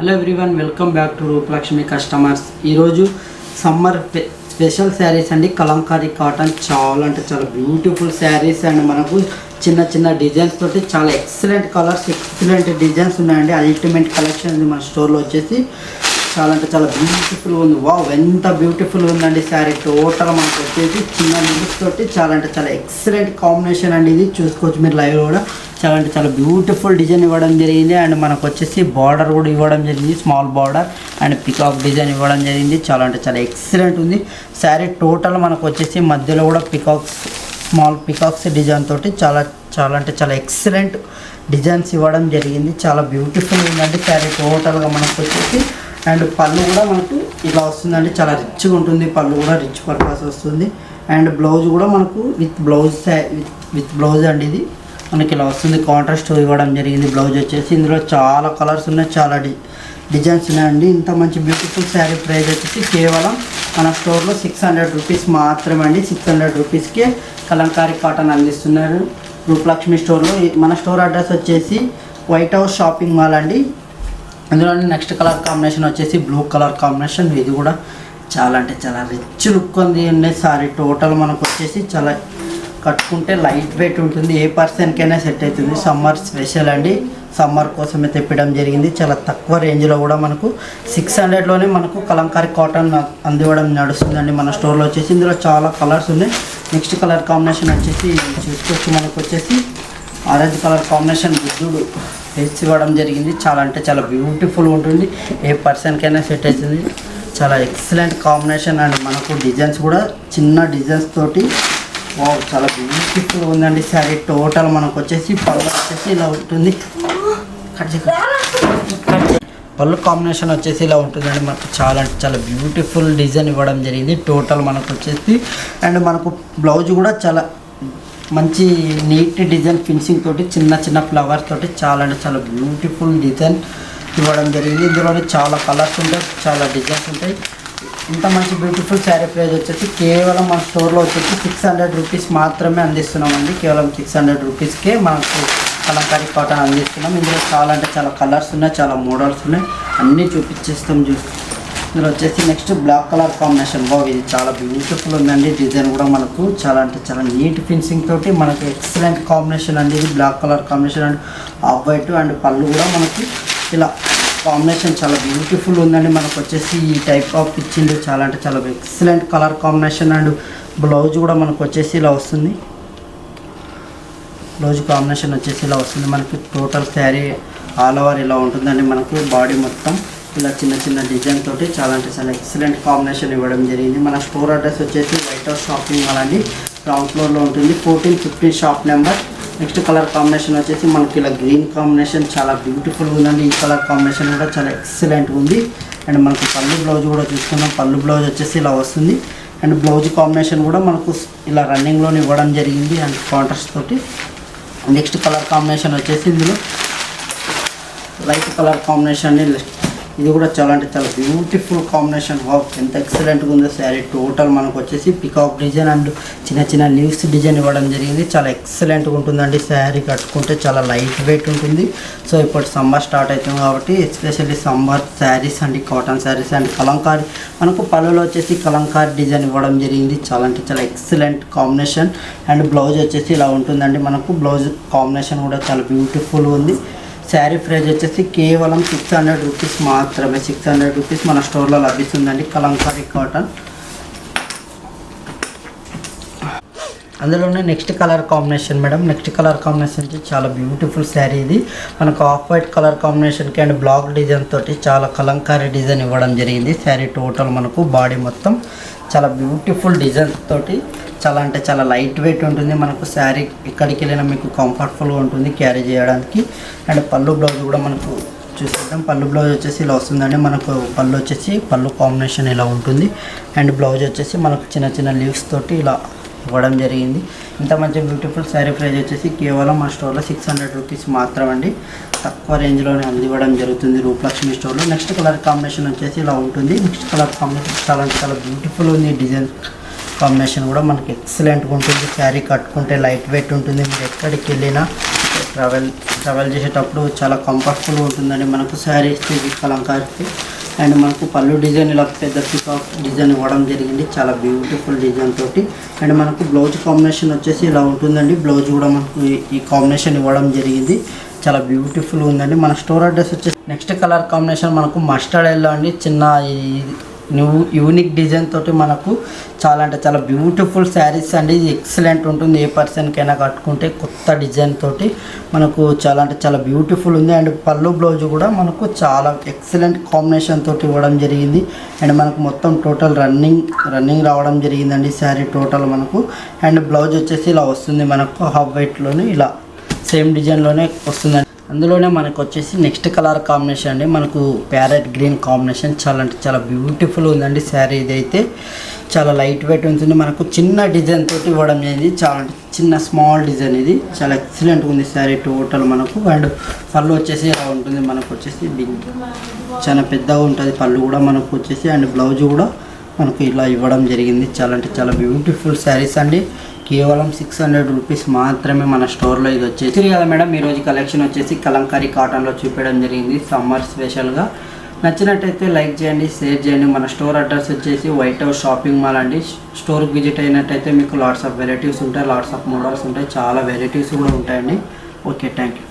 Hello everyone, welcome back to Rupalakshmi customers. ఈరోజు summer special saris అండి. Kalamkari cotton చాలా అంటే చాలా బ్యూటిఫుల్ శారీస్ అండ్ మనకు చిన్న చిన్న డిజైన్స్ తోటి చాలా ఎక్సలెంట్ కలర్స్, ఎక్సలెంట్ డిజైన్స్ ఉన్నాయండి. అల్టిమేట్ కలెక్షన్ ఉంది మన స్టోర్లో వచ్చేసి. చాలా అంటే చాలా బ్యూటిఫుల్ ఉంది. వావ్, ఎంత బ్యూటిఫుల్ ఉందండి శారీ. టోటల్ మనకు వచ్చేసి చిన్న లిప్స్ తోటి చాలా అంటే చాలా ఎక్సలెంట్ కాంబినేషన్ అండి. ఇది చూసుకోవచ్చు మీరు లైవ్ కూడా. చాలా అంటే చాలా బ్యూటిఫుల్ డిజైన్ ఇవ్వడం జరిగింది. అండ్ మనకు వచ్చేసి బార్డర్ కూడా ఇవ్వడం జరిగింది, small border and peacock design ఇవ్వడం జరిగింది. చాలా అంటే చాలా ఎక్సలెంట్ ఉంది శారీ. టోటల్ మనకు వచ్చేసి మధ్యలో కూడా స్మాల్ పికాక్స్ డిజైన్ తోటి చాలా చాలా అంటే చాలా ఎక్సలెంట్ డిజైన్స్ ఇవ్వడం జరిగింది. చాలా బ్యూటిఫుల్ ఉందండి శారీ టోటల్గా మనకు వచ్చేసి. అండ్ పళ్ళు కూడా మనకు ఇలా వస్తుందండి. చాలా రిచ్గా ఉంటుంది పళ్ళు కూడా, రిచ్ పర్పస్ వస్తుంది. అండ్ బ్లౌజ్ కూడా మనకు విత్ బ్లౌజ్ అండి. ఇది మనకి ఇలా వస్తుంది, కాంట్రాస్ట్ ఇవ్వడం జరిగింది బ్లౌజ్ వచ్చేసి. ఇందులో చాలా కలర్స్ ఉన్నాయి, చాలా డిజైన్స్ ఉన్నాయండి. ఇంత మంచి బ్యూటిఫుల్ శారీ ప్రైస్ వచ్చేసి కేవలం మన స్టోర్లో 600 రూపీస్ మాత్రమే అండి. 600 రూపీస్కే కలంకారీ కాటన్ అందిస్తున్నారు రూపలక్ష్మి స్టోర్లో. మన స్టోర్ అడ్రస్ వచ్చేసి వైట్ హౌస్ షాపింగ్ మాల్ అండి. అందులో నెక్స్ట్ కలర్ కాంబినేషన్ వచ్చేసి బ్లూ కలర్ కాంబినేషన్. ఇది కూడా చాలా అంటే చాలా రిచ్ లుక్ ఉంది అండి సారీ. టోటల్ మనకు వచ్చేసి చాలా కట్టుకుంటే లైట్ వెయిట్ ఉంటుంది, ఏ పర్సన్కైనా సెట్ అవుతుంది. సమ్మర్ స్పెషల్ అండి, సమ్మర్ కోసమే తెప్పడం జరిగింది. చాలా తక్కువ రేంజ్లో కూడా మనకు 600లోనే మనకు కలంకారీ కాటన్ అందివ్వడం నడుస్తుందండి మన స్టోర్లో వచ్చేసి. ఇందులో చాలా కలర్స్ ఉన్నాయి. నెక్స్ట్ కలర్ కాంబినేషన్ వచ్చేసి చూసుకోవచ్చు, మనకు వచ్చేసి ఆరెంజ్ కలర్ కాంబినేషన్ బుద్ధుడు వేసి ఇవ్వడం జరిగింది. చాలా అంటే చాలా బ్యూటిఫుల్ ఉంటుంది, ఏ పర్సన్కైనా సెట్ అవుతుంది. చాలా ఎక్సలెంట్ కాంబినేషన్ అండ్ మనకు డిజైన్స్ కూడా చిన్న డిజైన్స్ తోటి వావ్ చాలా బ్యూటిఫుల్ ఉందండి శారీ. టోటల్ మనకు వచ్చేసి పళ్ళు వచ్చేసి ఇలా ఉంటుంది. పళ్ళు కాంబినేషన్ వచ్చేసి ఇలా ఉంటుందండి. మనకు చాలా అంటే చాలా బ్యూటిఫుల్ డిజైన్ ఇవ్వడం జరిగింది టోటల్ మనకు వచ్చేసి. అండ్ మనకు బ్లౌజ్ కూడా చాలా మంచి నీట్ డిజైన్ ఫినిషింగ్ తోటి, చిన్న చిన్న ఫ్లవర్స్ తోటి చాలా అంటే చాలా బ్యూటిఫుల్ డిజైన్ ఇవ్వడం జరిగింది. ఇందులోనే చాలా కలర్స్ ఉంటాయి, చాలా డిజైన్స్ ఉంటాయి. ఇంత మంచి బ్యూటిఫుల్ శారీ ప్రైస్ వచ్చేసి కేవలం మన స్టోర్లో వచ్చేసి 600 రూపీస్ మాత్రమే అందిస్తున్నామండి. కేవలం 600 రూపీస్కే మనకు కలంకారీ కాటన్ అందిస్తున్నాం. ఇందులో చాలా అంటే చాలా కలర్స్ ఉన్నాయి, చాలా మోడల్స్ ఉన్నాయి, అన్నీ చూపించేస్తాం. ఇందులో వచ్చేసి నెక్స్ట్ బ్లాక్ కలర్ కాంబినేషన్. ఇది చాలా బ్యూటిఫుల్ ఉందండి. డిజైన్ కూడా మనకు చాలా అంటే చాలా నీట్ ఫినిషింగ్ తోటి మనకు ఎక్సలెంట్ కాంబినేషన్ అండి. ఇది black colour combination and of white and పళ్ళు కూడా మనకి ఇలా కాంబినేషన్ చాలా బ్యూటిఫుల్ ఉందండి. మనకు వచ్చేసి ఈ టైప్ ఆఫ్ ఇచ్చింది. చాలా అంటే చాలా excellent colour combination and blouse కూడా మనకు వచ్చేసి ఇలా వస్తుంది. బ్లౌజ్ కాంబినేషన్ వచ్చేసి ఇలా వస్తుంది. మనకి టోటల్ శారీ ఆల్ ఓవర్ ఇలా ఉంటుందండి. మనకు బాడీ మొత్తం ఇలా చిన్న చిన్న డిజైన్ తోటి చాలా అంటే చాలా ఎక్సలెంట్ కాంబినేషన్ ఇవ్వడం జరిగింది. మన స్టోర్ అడ్రస్ వచ్చేసి వైట్ హౌస్ షాపింగ్ మాల్ అండి, గ్రౌండ్ ఫ్లోర్లో ఉంటుంది, 1415 shop number. Next colour combination వచ్చేసి మనకి ఇలా గ్రీన్ కాంబినేషన్ చాలా బ్యూటిఫుల్ ఉందండి. ఈ కలర్ కాంబినేషన్ కూడా చాలా ఎక్సలెంట్ ఉంది. అండ్ మనకు పళ్ళు బ్లౌజ్ కూడా చూసుకున్నాం. పళ్ళు బ్లౌజ్ వచ్చేసి ఇలా వస్తుంది. అండ్ బ్లౌజ్ కాంబినేషన్ కూడా మనకు ఇలా రన్నింగ్లోనే ఇవ్వడం జరిగింది అండ్ కాంట్రాస్ట్ తోటి. నెక్స్ట్ కలర్ కాంబినేషన్ వచ్చేసి ఇందులో లైట్ కలర్ కాంబినేషన్. ఇది కూడా చాలా అంటే చాలా బ్యూటిఫుల్ కాంబినేషన్. వావ్, ఎంత ఎక్సలెంట్గా ఉందో శారీ. టోటల్ మనకు వచ్చేసి పికాక్ డిజైన్ అండ్ చిన్న చిన్న లీవ్స్ డిజైన్ ఇవ్వడం జరిగింది. చాలా ఎక్సలెంట్గా ఉంటుందండి శారీ. కట్టుకుంటే చాలా లైట్ వెయిట్ ఉంటుంది. సో ఇప్పుడు సమ్మర్ స్టార్ట్ అవుతుంది కాబట్టి ఎస్పెషల్లీ సమ్మర్ శారీస్ అండి, కాటన్ శారీస్ అండ్ కలంకారీ. మనకు పళ్ళులో వచ్చేసి కలంకారీ డిజైన్ ఇవ్వడం జరిగింది. చాలా అంటే చాలా ఎక్సలెంట్ కాంబినేషన్. అండ్ బ్లౌజ్ వచ్చేసి ఇలా ఉంటుందండి. మనకు బ్లౌజ్ కాంబినేషన్ కూడా చాలా బ్యూటిఫుల్ ఉంది. శారీ ప్రైస్ వచ్చేసి కేవలం 600 రూపీస్ మాత్రమే. 600 రూపీస్ మన స్టోర్లో లభిస్తుందండి కలంకారీ కాటన్. అందులోనే next colour combination madam. Next colour combination చాలా బ్యూటిఫుల్ శారీ. ఇది మనకు ఆఫ్ వైట్ కలర్ కాంబినేషన్కి అండ్ బ్లాక్ డిజైన్ తోటి చాలా కలంకారీ డిజైన్ ఇవ్వడం జరిగింది. శారీ టోటల్ మనకు బాడీ మొత్తం చాలా బ్యూటిఫుల్ డిజైన్ తోటి చాలా అంటే చాలా లైట్ వెయిట్ ఉంటుంది. మనకు శారీ ఎక్కడికి వెళ్ళినా మీకు కంఫర్టబుల్గా ఉంటుంది క్యారీ చేయడానికి. అండ్ పళ్ళు బ్లౌజ్ కూడా మనకు చూసేద్దాం. పళ్ళు బ్లౌజ్ వచ్చేసి ఇలా వస్తుందండి. మనకు పళ్ళు వచ్చేసి పళ్ళు కాంబినేషన్ ఇలా ఉంటుంది. అండ్ బ్లౌజ్ వచ్చేసి మనకు చిన్న చిన్న లీవ్స్ తోటి ఇలా ఇవ్వడం జరిగింది. ఇంత మంచి బ్యూటిఫుల్ శారీ ప్రైస్ వచ్చేసి కేవలం మా స్టోర్లో 600 రూపీస్ మాత్రమండి. తక్కువ రేంజ్లోనే అందివ్వడం జరుగుతుంది రూపలక్ష్మి స్టోర్లో. నెక్స్ట్ కలర్ కాంబినేషన్ వచ్చేసి ఇలా ఉంటుంది. నెక్స్ట్ కలర్ కాంబినేషన్ చాలా చాలా బ్యూటిఫుల్ ఉంది. డిజైన్ కాంబినేషన్ కూడా మనకి ఎక్సలెంట్గా ఉంటుంది. శారీ కట్టుకుంటే లైట్ వెయిట్ ఉంటుంది. మీరు ఎక్కడికి వెళ్ళినా ట్రావెల్ చేసేటప్పుడు చాలా కంఫర్టబుల్గా ఉంటుందండి మనకు శారీస్ ఇది కలంకారీ. అండ్ మనకు పళ్ళు డిజైన్ ఇలా పెద్ద పికాక్ డిజైన్ ఇవ్వడం జరిగింది, చాలా బ్యూటిఫుల్ డిజైన్ తోటి. అండ్ మనకు బ్లౌజ్ కాంబినేషన్ వచ్చేసి ఇలా ఉంటుందండి. బ్లౌజ్ కూడా మనకు ఈ కాంబినేషన్ ఇవ్వడం జరిగింది, చాలా బ్యూటిఫుల్ ఉందండి. మన స్టోర్ అడ్రస్ వచ్చేసి నెక్స్ట్ కలర్ కాంబినేషన్ మనకు మస్టర్డ్ ఎల్లో అండి. చిన్న యూనిక్ డిజైన్ తోటి మనకు చాలా అంటే చాలా బ్యూటిఫుల్ శారీస్ అండి. ఇది ఎక్సలెంట్ ఉంటుంది, ఏ పర్సన్కైనా కట్టుకుంటే. కొత్త డిజైన్ తోటి మనకు చాలా అంటే చాలా బ్యూటిఫుల్ ఉంది. అండ్ పళ్ళు బ్లౌజ్ కూడా మనకు చాలా ఎక్సలెంట్ కాంబినేషన్ తోటి ఇవ్వడం జరిగింది. అండ్ మనకు మొత్తం టోటల్ రన్నింగ్ రావడం జరిగిందండి శారీ టోటల్ మనకు. అండ్ బ్లౌజ్ వచ్చేసి ఇలా వస్తుంది మనకు, హాఫ్ వైట్లోనే ఇలా సేమ్ డిజైన్లోనే వస్తుందండి. అందులోనే మనకు వచ్చేసి నెక్స్ట్ కలర్ కాంబినేషన్ అండి, మనకు ప్యారెట్ గ్రీన్ కాంబినేషన్. చాలా అంటే చాలా బ్యూటిఫుల్ ఉందండి శారీ. ఇదైతే చాలా లైట్ వెయిట్ ఉంటుంది, మనకు చిన్న డిజైన్ తోటి ఇవ్వడం జరిగింది. చాలా చిన్న స్మాల్ డిజైన్, ఇది చాలా ఎక్సలెంట్గా ఉంది శారీ టోటల్ మనకు. అండ్ పళ్ళు వచ్చేసి ఇలా ఉంటుంది మనకు వచ్చేసి చాలా పెద్దగా ఉంటుంది పళ్ళు కూడా మనకు వచ్చేసి. అండ్ బ్లౌజ్ కూడా మనకు ఇలా ఇవ్వడం జరిగింది. చాలా అంటే చాలా బ్యూటిఫుల్ శారీస్ అండి. కేవలం 600 రూపీస్ మాత్రమే మన స్టోర్లో. ఇది వచ్చేసి కదా మేడం, ఈరోజు కలెక్షన్ వచ్చేసి కలంకారీ కాటన్లో చూపించడం జరిగింది సమ్మర్ స్పెషల్గా. నచ్చినట్టయితే లైక్ చేయండి, షేర్ చేయండి. మన స్టోర్ అడ్రస్ వచ్చేసి వైట్ హౌస్ షాపింగ్ మాల్ అండి. స్టోర్కి విజిట్ అయినట్టయితే మీకు లాట్స్ ఆఫ్ వెరైటీస్ ఉంటాయి, లాట్స్ ఆఫ్ మోడల్స్ ఉంటాయి, చాలా వెరైటీస్ కూడా ఉంటాయండి. Okay, thank you.